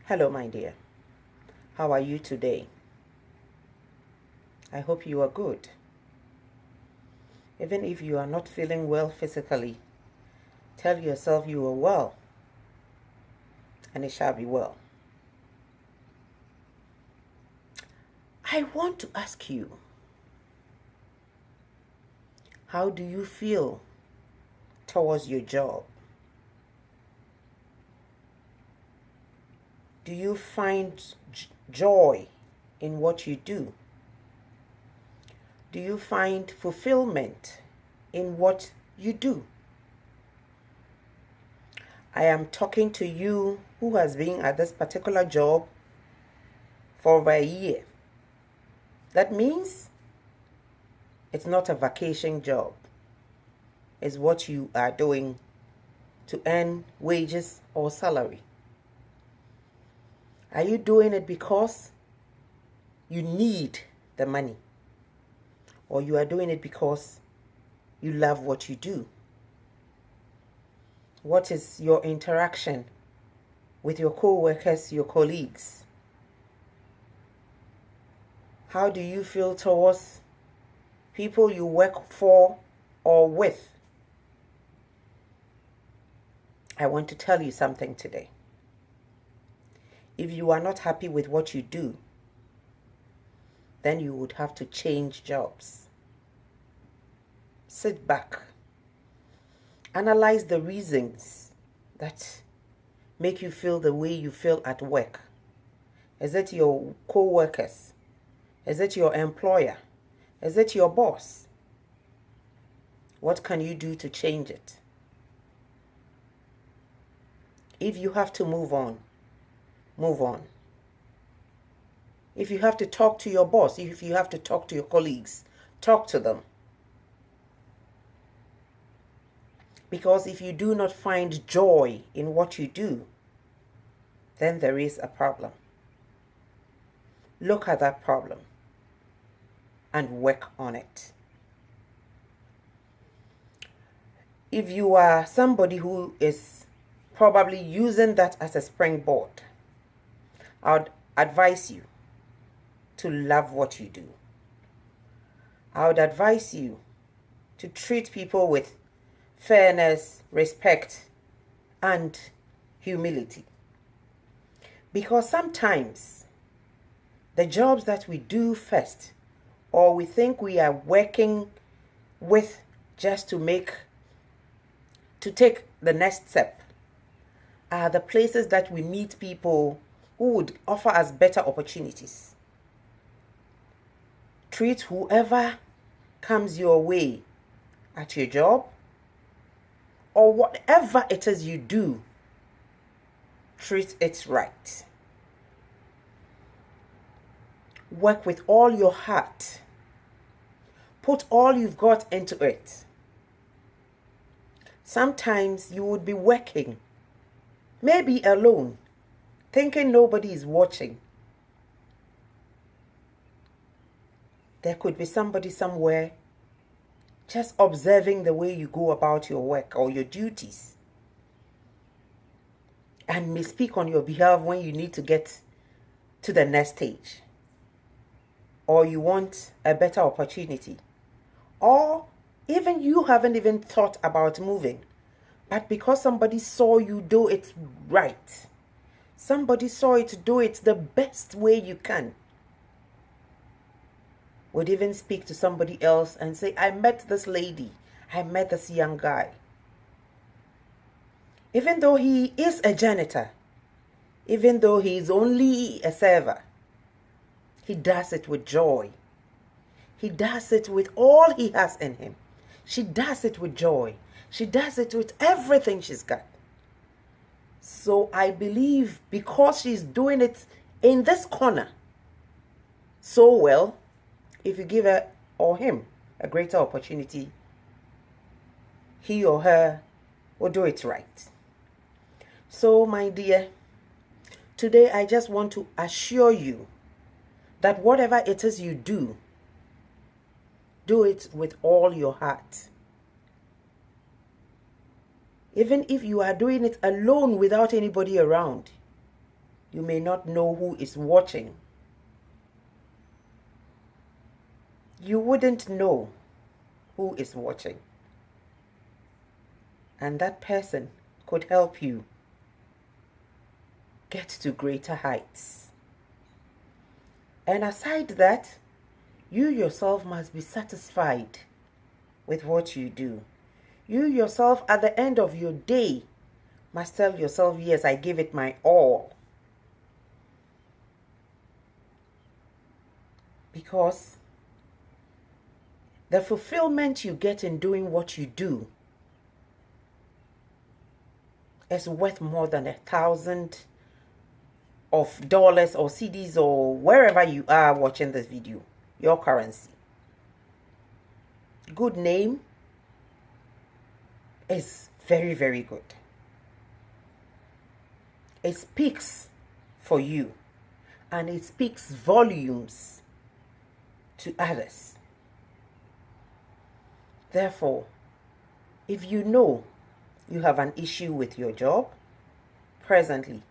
Hello, my dear. How are you today? I hope you are good. Even if you are not feeling well physically, tell yourself you are well, and it shall be well. I want to ask you, how do you feel towards your job? Do you find joy in what you do? Do you find fulfillment in what you do? I am talking to you who has been at this particular job for over a year. That means it's not a vacation job. It's what you are doing to earn wages or salary. Are you doing it because you need the money? Or you are doing it because you love what you do? What is your interaction with your co-workers, your colleagues? How do you feel towards people you work for or with? I want to tell you something today. If you are not happy with what you do, then you would have to change jobs. Sit back. Analyze the reasons that make you feel the way you feel at work. Is it your co-workers? Is it your employer? Is it your boss? What can you do to change it? If you have to move on, move on. If you have to talk to your boss, if you have to talk to your colleagues, talk to them. Because if you do not find joy in what you do, then there is a problem. Look at that problem and work on it. If you are somebody who is probably using that as a springboard, I would advise you to love what you do. I would advise you to treat people with fairness, respect, and humility. Because sometimes the jobs that we do first, or we think we are working with just to take the next step, are the places that we meet people who would offer us better opportunities. Treat whoever comes your way at your job, or whatever it is you do, treat it right. Work with all your heart. Put all you've got into it. Sometimes you would be working, maybe alone, thinking nobody is watching. There could be somebody somewhere just observing the way you go about your work or your duties, and may speak on your behalf when you need to get to the next stage, or you want a better opportunity, or even you haven't even thought about moving, but because somebody saw you do it right, somebody saw it do it the best way you can, would even speak to somebody else and say, I met this lady, I met this young guy. Even though he is a janitor, even though he is only a server, he does it with joy. He does it with all he has in him. She does it with joy. She does it with everything she's got. So I believe because she's doing it in this corner so well, if you give her or him a greater opportunity, he or her will do it right. So, my dear, today I just want to assure you that whatever it is you do it with all your heart. Even if you are doing it alone without anybody around, You may not know who is watching. You wouldn't know who is watching. And that person could help you get to greater heights. And aside that, you yourself must be satisfied with what you do. You yourself, at the end of your day, must tell yourself, yes, I give it my all. Because the fulfillment you get in doing what you do is worth more than $1,000 of dollars or CDs or wherever you are watching this video, your currency. Good name is very, very good. It speaks for you, and it speaks volumes to others. Therefore, if you know you have an issue with your job presently,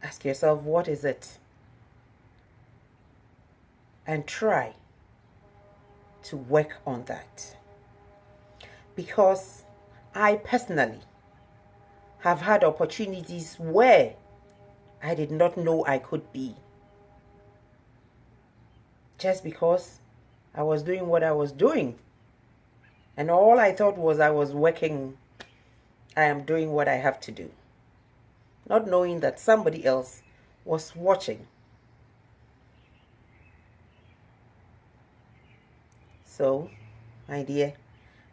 ask yourself, what is it? And try to work on that. Because I personally have had opportunities where I did not know I could be. Just because I was doing what I was doing. And all I thought was I was working, I am doing what I have to do. Not knowing that somebody else was watching. So, my dear,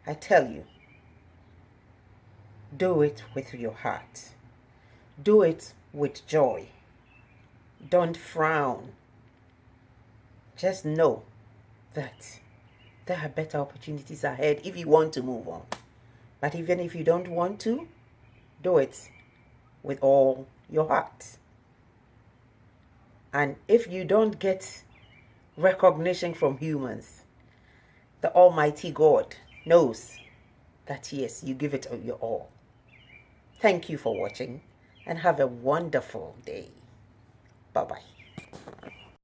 I tell you, do it with your heart. Do it with joy. Don't frown. Just know that there are better opportunities ahead if you want to move on. But even if you don't want to, do it with all your heart. And if you don't get recognition from humans, the Almighty God knows that yes, you give it your all. Thank you for watching and have a wonderful day. Bye-bye.